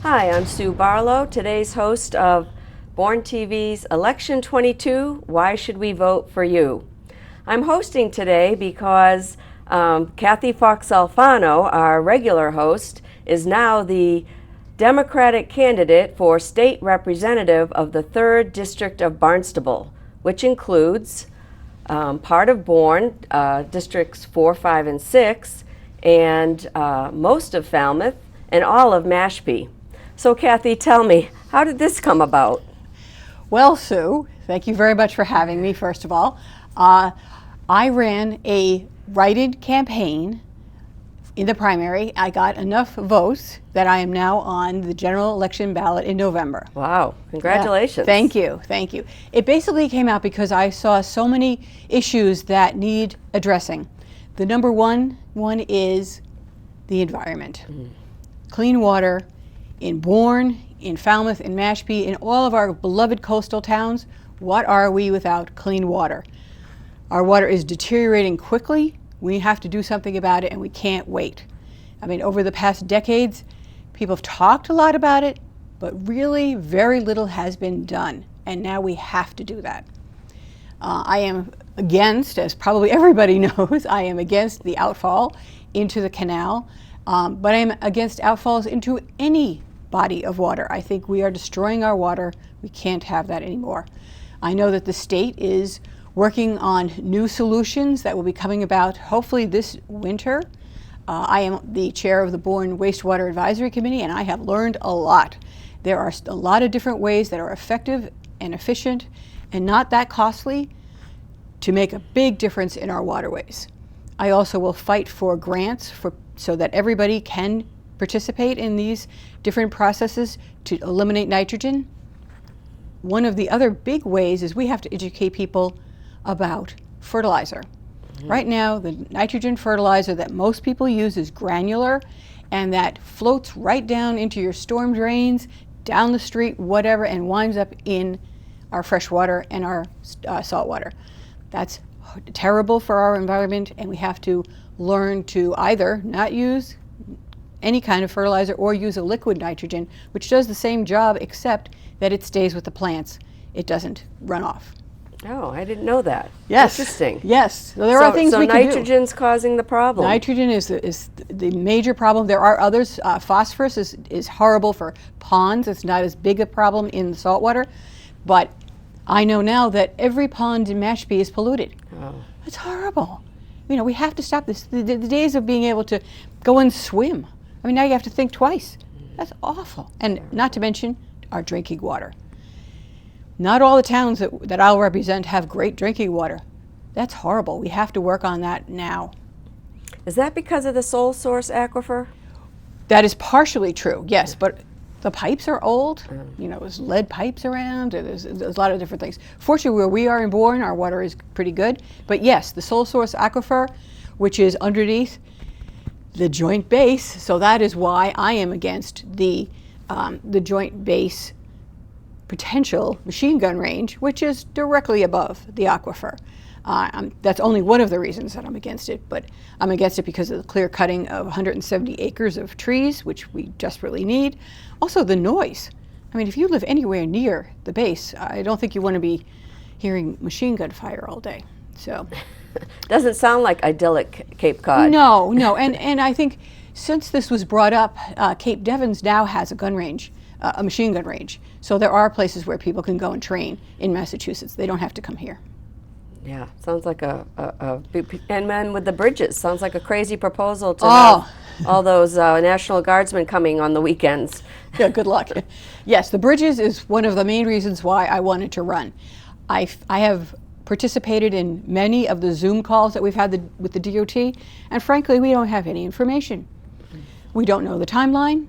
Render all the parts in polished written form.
Hi, I'm Sue Barlow, today's host of Born TV's Election 22, Why Should We Vote for You? I'm hosting today because Kathy Fox Alfano, our regular host, is now the Democratic candidate for state representative of the 3rd District of Barnstable, which includes part of Bourne, Districts 4, 5, and 6, and most of Falmouth, and all of Mashpee. So Kathy, tell me, how did this come about? Well, Sue, thank you very much for having me, first of all. I ran a write-in campaign in the primary. I got enough votes that I am now on the general election ballot in November. Wow, congratulations. Yeah, thank you. It basically came out because I saw so many issues that need addressing. The number one is the environment. Clean water in Bourne, in Falmouth, in Mashpee, in all of our beloved coastal towns. What are we without clean water? Our water is deteriorating quickly. We have to do something about it, and we can't wait. I mean, over the past decades, people have talked a lot about it, but really very little has been done, and now we have to do that. I am against, as probably everybody knows, I am against the outfall into the canal, but I am against outfalls into any body of water. I think we are destroying our water. We can't have that anymore. I know that the state is working on new solutions that will be coming about hopefully this winter. I am the chair of the Bourne Wastewater Advisory Committee, and I have learned a lot. There are a lot of different ways that are effective and efficient and not that costly to make a big difference in our waterways. I also will fight for grants so that everybody can participate in these different processes to eliminate nitrogen. One of the other big ways is we have to educate people about fertilizer. Right now, the nitrogen fertilizer that most people use is granular, and that floats right down into your storm drains, down the street, whatever, and winds up in our fresh water and our salt water. That's terrible for our environment, and we have to learn to either not use any kind of fertilizer or use a liquid nitrogen, which does the same job except that it stays with the plants. It doesn't run off. Oh, I didn't know that. Yes. Interesting. Yes. So there are things we can do. So nitrogen's causing the problem. Nitrogen is the major problem. There are others. Phosphorus is horrible for ponds. It's not as big a problem in the saltwater. But I know now that every pond in Mashpee is polluted. Oh. It's horrible. You know, we have to stop this. The days of being able to go and swim. I mean, now you have to think twice. That's awful. And not to mention our drinking water. Not all the towns that I'll represent have great drinking water. That's horrible. We have to work on that now. Is that because of the sole source aquifer? That is partially true, yes, but the pipes are old. You know, there's lead pipes around. There's a lot of different things. Fortunately, where we are in Bourne, our water is pretty good. But yes, the sole source aquifer, which is underneath the Joint Base, so that is why I am against the Joint Base potential machine gun range, which is directly above the aquifer. That's only one of the reasons that I'm against it, but I'm against it because of the clear cutting of 170 acres of trees, which we desperately need. Also the noise. I mean, if you live anywhere near the base, I don't think you want to be hearing machine gun fire all day. So, doesn't sound like idyllic Cape Cod. No, and I think since this was brought up, Cape Devens now has a gun range, a machine gun range. So there are places where people can go and train in Massachusetts. They don't have to come here. Yeah, sounds like and then with the bridges, sounds like a crazy proposal to have all those National Guardsmen coming on the weekends. Yeah, good luck. Yes, the bridges is one of the main reasons why I wanted to run. I have participated in many of the Zoom calls that we've had with the DOT, and frankly, we don't have any information. We don't know the timeline.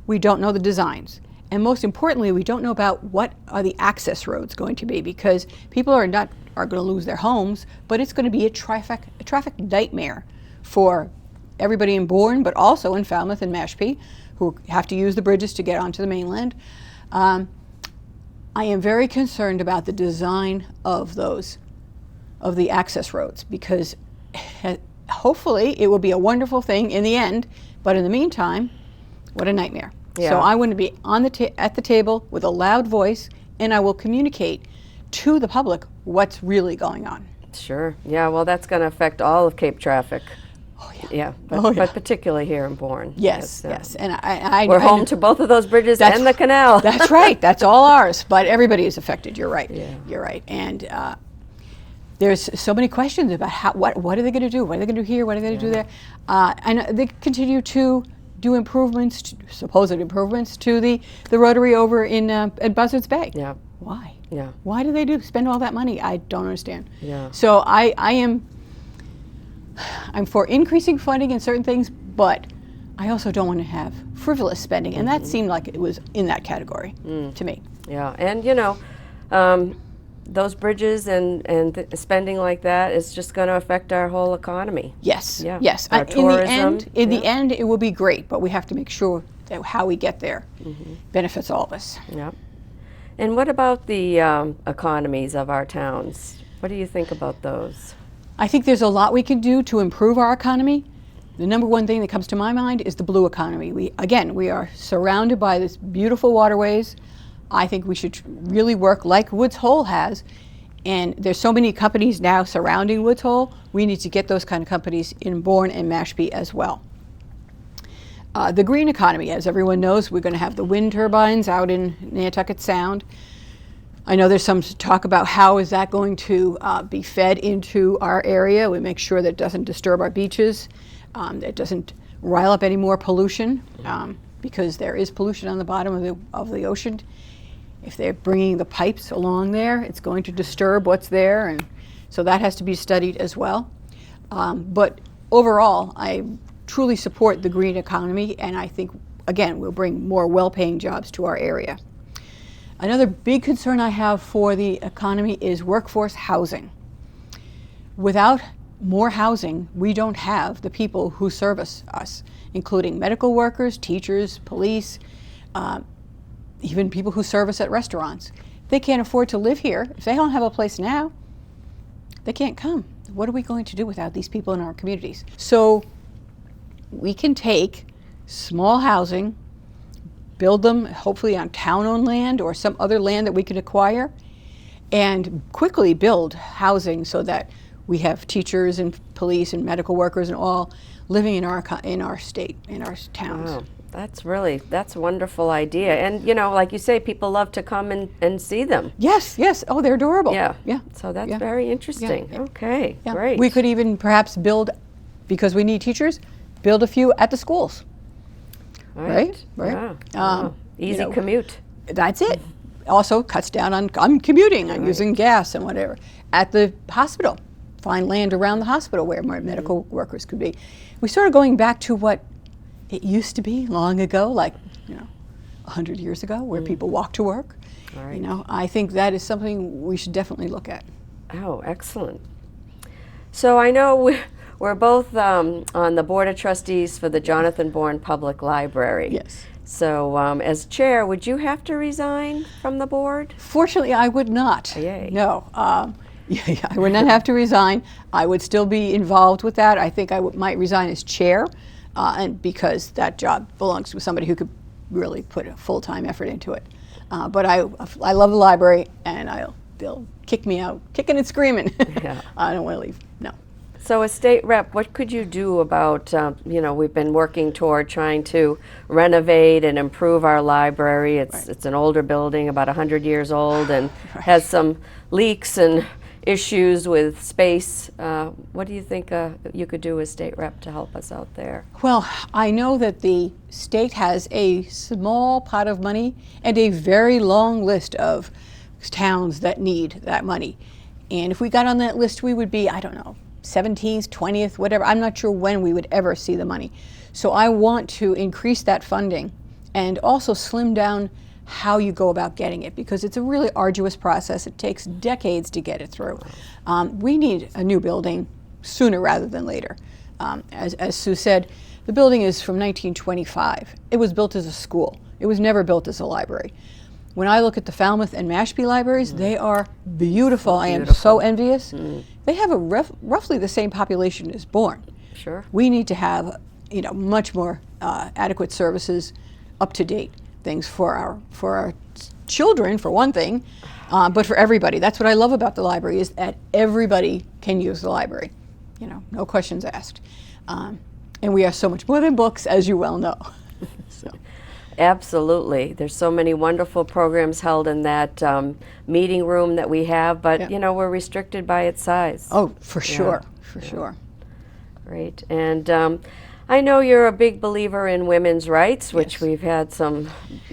We don't know the designs. And most importantly, we don't know about what are the access roads going to be, because people are going to lose their homes, but it's going to be a traffic nightmare for everybody in Bourne, but also in Falmouth and Mashpee, who have to use the bridges to get onto the mainland. I am very concerned about the design of the access roads, because hopefully it will be a wonderful thing in the end, but in the meantime, what a nightmare. Yeah. So I want to be on the at the table with a loud voice, and I will communicate to the public what's really going on. Sure. Yeah, well, that's going to affect all of Cape traffic. Oh yeah. Yeah, but, Oh, yeah. but particularly here in Bourne. Yes, yes. And I we're home to both of those bridges That's- and the canal. That's right. That's all ours. But everybody is affected. You're right. Yeah. You're right. And there's so many questions about what are they going to do? What are they going to do here? What are they going to do there? And they continue to do improvements, supposed improvements to the rotary over in at Buzzards Bay. Yeah. Why? Yeah. Why do they spend all that money? I don't understand. Yeah. So I'm for increasing funding in certain things, but I also don't want to have frivolous spending, and that seemed like it was in that category to me. Yeah, and those bridges and spending like that is just going to affect our whole economy. Yes, Yeah. yes. Our tourism. In the end, it will be great, but we have to make sure that how we get there benefits all of us. Yeah. And what about the economies of our towns? What do you think about those? I think there's a lot we can do to improve our economy. The number one thing that comes to my mind is the blue economy. We are surrounded by this beautiful waterways. I think we should really work like Woods Hole has. And there's so many companies now surrounding Woods Hole. We need to get those kind of companies in Bourne and Mashpee as well. The green economy, as everyone knows, we're going to have the wind turbines out in Nantucket Sound. I know there's some talk about how is that going to be fed into our area. We make sure that it doesn't disturb our beaches, that it doesn't rile up any more pollution, because there is pollution on the bottom of the ocean. If they're bringing the pipes along there, it's going to disturb what's there, and so that has to be studied as well. But overall, I truly support the green economy, and I think, again, we'll bring more well-paying jobs to our area. Another big concern I have for the economy is workforce housing. Without more housing, we don't have the people who service us, including medical workers, teachers, police, even people who service at restaurants. They can't afford to live here. If they don't have a place now, they can't come. What are we going to do without these people in our communities? So we can take small housing, build them hopefully on town-owned land or some other land that we can acquire, and quickly build housing so that we have teachers and police and medical workers and all living in our state, in our towns. Wow, that's a wonderful idea. And like you say, people love to come and see them. Yes, yes. Oh, they're adorable. Yeah. Yeah. So that's Yeah. very interesting. Yeah. Okay, Yeah. great. We could even perhaps build, because we need teachers, build a few at the schools. Right? Yeah. Wow. Easy commute. That's it. Also cuts down on commuting, on using gas and whatever. At the hospital, find land around the hospital where more medical workers could be. We started going back to what it used to be long ago, like 100 years ago, where people walked to work. All right. I think that is something we should definitely look at. Oh, excellent. So I know we're both on the Board of Trustees for the Jonathan Bourne Public Library. Yes. So as chair, would you have to resign from the board? Fortunately, I would not. Yay. No. I would not have to resign. I would still be involved with that. I think I might resign as chair, and because that job belongs to somebody who could really put a full-time effort into it. But I love the library, and they'll kick me out, kicking and screaming. Yeah. I don't want to leave. No. So as state rep, what could you do about, we've been working toward trying to renovate and improve our library. It's an older building, about 100 years old, and has some leaks and issues with space. What do you think you could do as state rep to help us out there? Well, I know that the state has a small pot of money and a very long list of towns that need that money. And if we got on that list, we would be, 17th, 20th, whatever. I'm not sure when we would ever see the money. So I want to increase that funding and also slim down how you go about getting it, because it's a really arduous process. It takes decades to get it through. We need a new building sooner rather than later. As Sue said, the building is from 1925. It was built as a school. It was never built as a library. When I look at the Falmouth and Mashpee libraries, they are beautiful. I am so envious. They have a roughly the same population as Bourne. Sure. We need to have, much more adequate services up-to-date things for our children, for one thing, but for everybody. That's what I love about the library, is that everybody can use the library. No questions asked. And we are so much more than books, as you well know. So. Absolutely. There's so many wonderful programs held in that meeting room that we have, but we're restricted by its size. Oh, for sure, for sure. Great. And I know you're a big believer in women's rights, which we've had some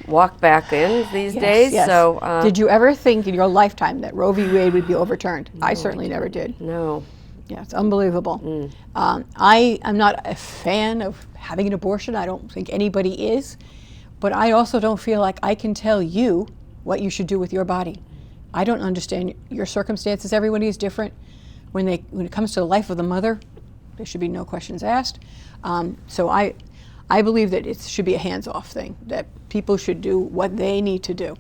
walk back in these days. Yes. So, did you ever think in your lifetime that Roe v. Wade would be overturned? No, I certainly never did. No. Yeah, it's unbelievable. I am not a fan of having an abortion. I don't think anybody is. But I also don't feel like I can tell you what you should do with your body. I don't understand your circumstances. Everybody is different. When it comes to the life of the mother, there should be no questions asked. So I believe that it should be a hands-off thing, that people should do what they need to do.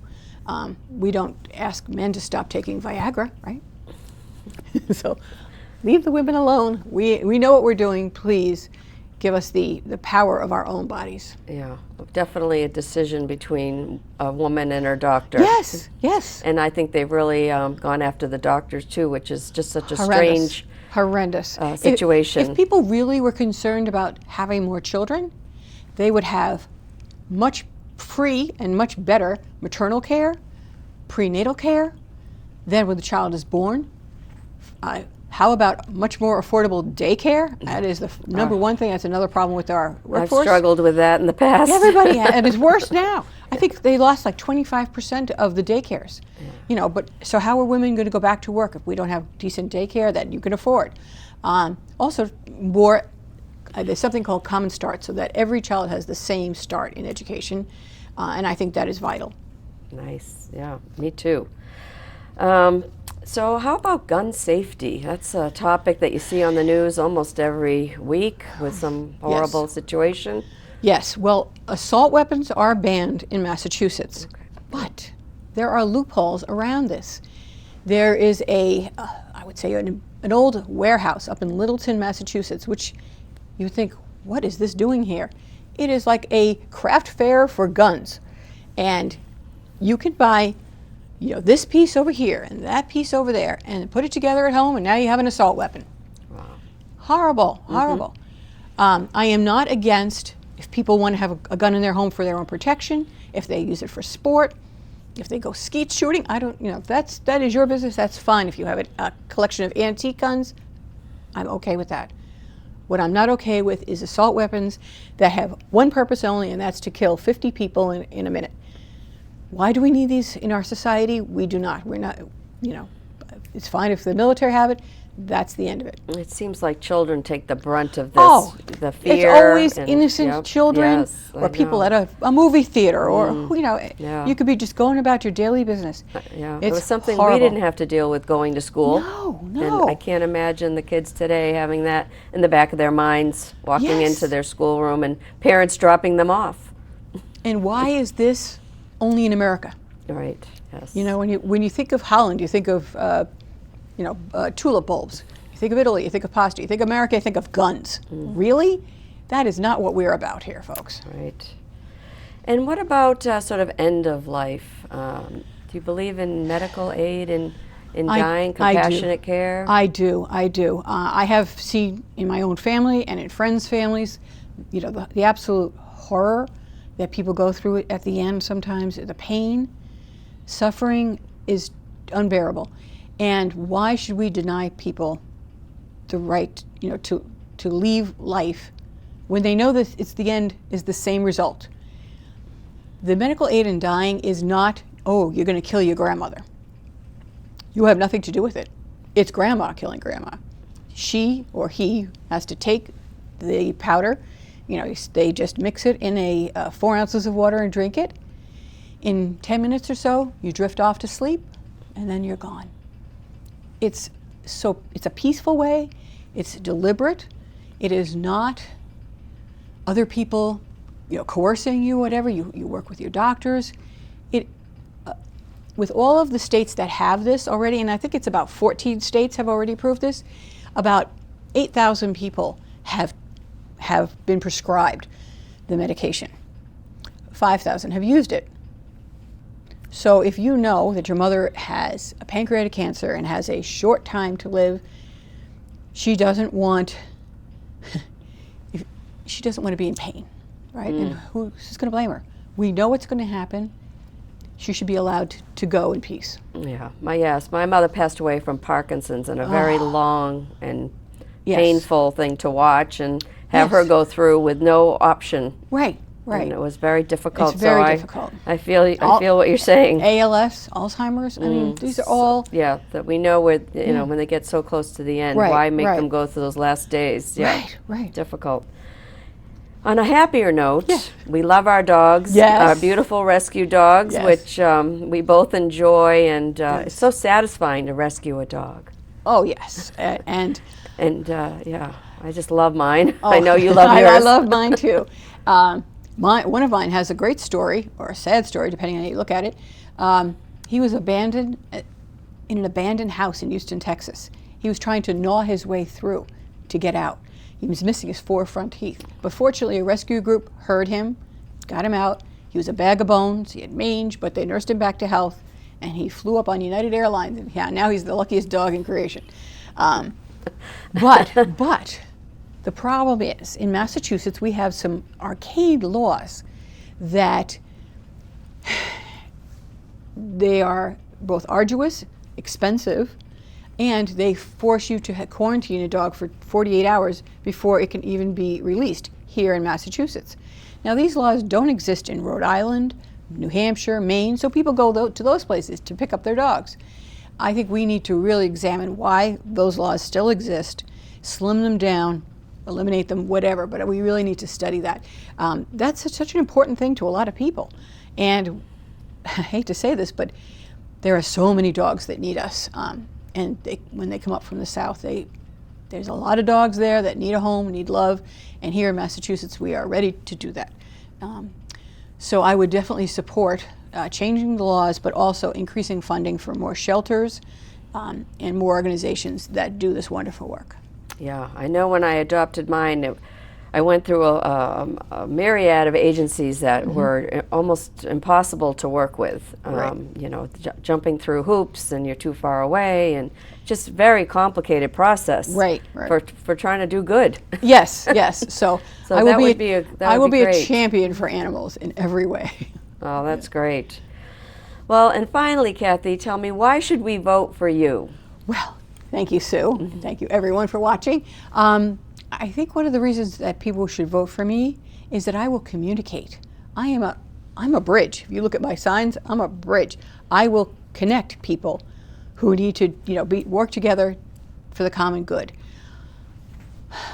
We don't ask men to stop taking Viagra, right? So leave the women alone. We know what we're doing. Please give us the power of our own bodies. Yeah, definitely a decision between a woman and her doctor. Yes, yes. And I think they've really gone after the doctors too, which is just such a horrendous situation. If people really were concerned about having more children, they would have much free and much better maternal care, prenatal care, than when the child is born. How about much more affordable daycare? That is the number one thing. That's another problem with our workforce. I've struggled with that in the past. Everybody has, and it's worse now. I think they lost like 25% of the daycares. But so how are women going to go back to work if we don't have decent daycare that you can afford? Also, there's something called Common Start, so that every child has the same start in education, and I think that is vital. Nice. Yeah, me too. So how about gun safety? That's a topic that you see on the news almost every week with some horrible situation. Yes, well, assault weapons are banned in Massachusetts, but there are loopholes around this. There is I would say, an old warehouse up in Littleton, Massachusetts, which you think, what is this doing here? It is like a craft fair for guns, and you can buy this piece over here and that piece over there, and put it together at home, and now you have an assault weapon. Wow. Horrible, horrible. I am not against if people want to have a gun in their home for their own protection, if they use it for sport, if they go skeet shooting. I don't, that is your business. That's fine. If you have a collection of antique guns, I'm okay with that. What I'm not okay with is assault weapons that have one purpose only, and that's to kill 50 people in a minute. Why do we need these in our society? We do not. We're not, it's fine if the military have it. That's the end of it. It seems like children take the brunt of this, the fear. It's always innocent children or people at a movie theater or, you could be just going about your daily business. It was something horrible. We didn't have to deal with going to school. No. And I can't imagine the kids today having that in the back of their minds, walking into their schoolroom and parents dropping them off. And why is this only in America? Right, yes. When you think of Holland, you think of tulip bulbs. You think of Italy, you think of pasta. You think of America, you think of guns. Really? That is not what we're about here, folks. Right. And what about sort of end of life? Do you believe in medical aid in dying, compassionate care? I do. I have seen in my own family and in friends' families, the absolute horror that people go through at the end sometimes. The pain, suffering is unbearable. And why should we deny people the right, to leave life when they know that it's the end is the same result? The medical aid in dying is not, you're going to kill your grandmother. You have nothing to do with it. It's grandma killing grandma. She or he has to take the powder. They just mix it in 4 ounces of water and drink it. In 10 minutes or so, you drift off to sleep, and then you're gone. It's a peaceful way. It's deliberate. It is not other people, coercing you, whatever. You work with your doctors. With all of the states that have this already, and I think it's about 14 states have already approved this, about 8,000 people have been prescribed the medication. 5,000 have used it. So if you know that your mother has a pancreatic cancer and has a short time to live, she doesn't want to be in pain, right? And who's going to blame her? We know what's going to happen. She should be allowed to go in peace. Yeah, my mother passed away from Parkinson's, and a very long and Yes. painful thing to watch and have Yes. her go through with no option. Right. And it was very difficult. It's very so difficult. I feel what you're saying. ALS, Alzheimer's. I mean, these are all That we know with when they get so close to the end, Right, why make right. them go through those last days? Yeah, right. difficult. On a happier note, Yeah. we love our dogs, Yes. our beautiful rescue dogs, Yes. which we both enjoy, and it's so satisfying to rescue a dog. Oh yes, and I just love mine. I know you love I yours. love mine too. One of mine has a great story, or a sad story, depending on how you look at it. He was abandoned in an abandoned house in Houston, Texas. He was trying to gnaw his way through to get out. He was missing his 4 front teeth. But fortunately, a rescue group heard him, got him out. He was a bag of bones. He had mange, but they nursed him back to health. And he flew up on United Airlines. And now he's the luckiest dog in creation. But the problem is, in Massachusetts, we have some arcane laws that they are both arduous, expensive, and they force you to quarantine a dog for 48 hours before it can even be released here in Massachusetts. Now, these laws don't exist in Rhode Island, New Hampshire, Maine, so people go to those places to pick up their dogs. I think we need to really examine why those laws still exist, slim them down, eliminate them, whatever, but we really need to study that. That's such an important thing to a lot of people. And I hate to say this, but there are so many dogs that need us. And when they come up from the south, there's a lot of dogs there that need a home, need love, and here in Massachusetts we are ready to do that. So I would definitely support changing the laws, but also increasing funding for more shelters and more organizations that do this wonderful work. Yeah, I know when I adopted mine, I went through a myriad of agencies that were almost impossible to work with. Jumping through hoops, and you're too far away, and just very complicated process. Right. For trying to do good. Yes. So I will be a great. champion for animals in every way. Oh, that's great. Well, and finally, Kathy, tell me, why should we vote for you? Well, thank you, Sue. Thank you, everyone, for watching. I think one of the reasons that people should vote for me is that I will communicate. I'm a bridge. If you look at my signs, I'm a bridge. I will connect people who need to, work together for the common good.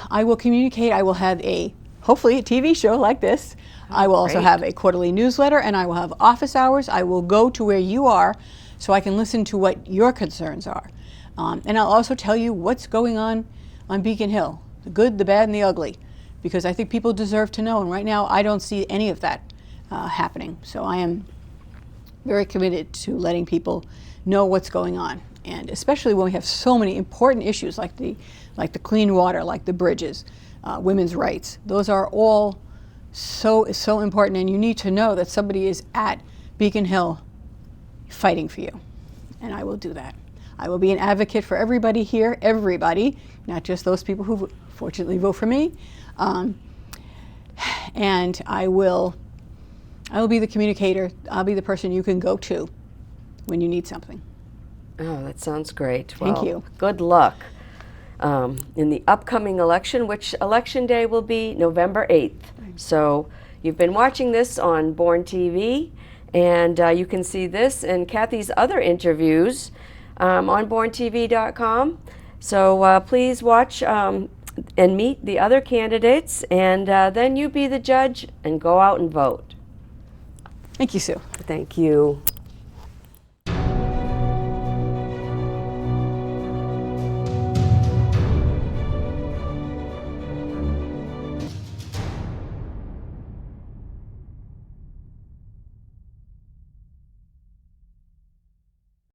I will communicate. I will have hopefully a TV show like this. I will also have a quarterly newsletter, and I will have office hours. I will go to where you are so I can listen to what your concerns are. And I'll also tell you what's going on Beacon Hill, the good, the bad, and the ugly, because I think people deserve to know. And right now, I don't see any of that happening. So I am very committed to letting people know what's going on. And especially when we have so many important issues like the clean water, like the bridges, women's rights. Those are all so important, and you need to know that somebody is at Beacon Hill fighting for you. And I will do that. I will be an advocate for everybody here, everybody, not just those people who fortunately vote for me. And I will be the communicator. I'll be the person you can go to when you need something. Oh, that sounds great. Thank you. Good luck in the upcoming election, which election day will be November 8th. So you've been watching this on Born TV, and you can see this and Kathy's other interviews on borntv.com. So please watch and meet the other candidates, and then you be the judge and go out and vote. Thank you, Sue. Thank you.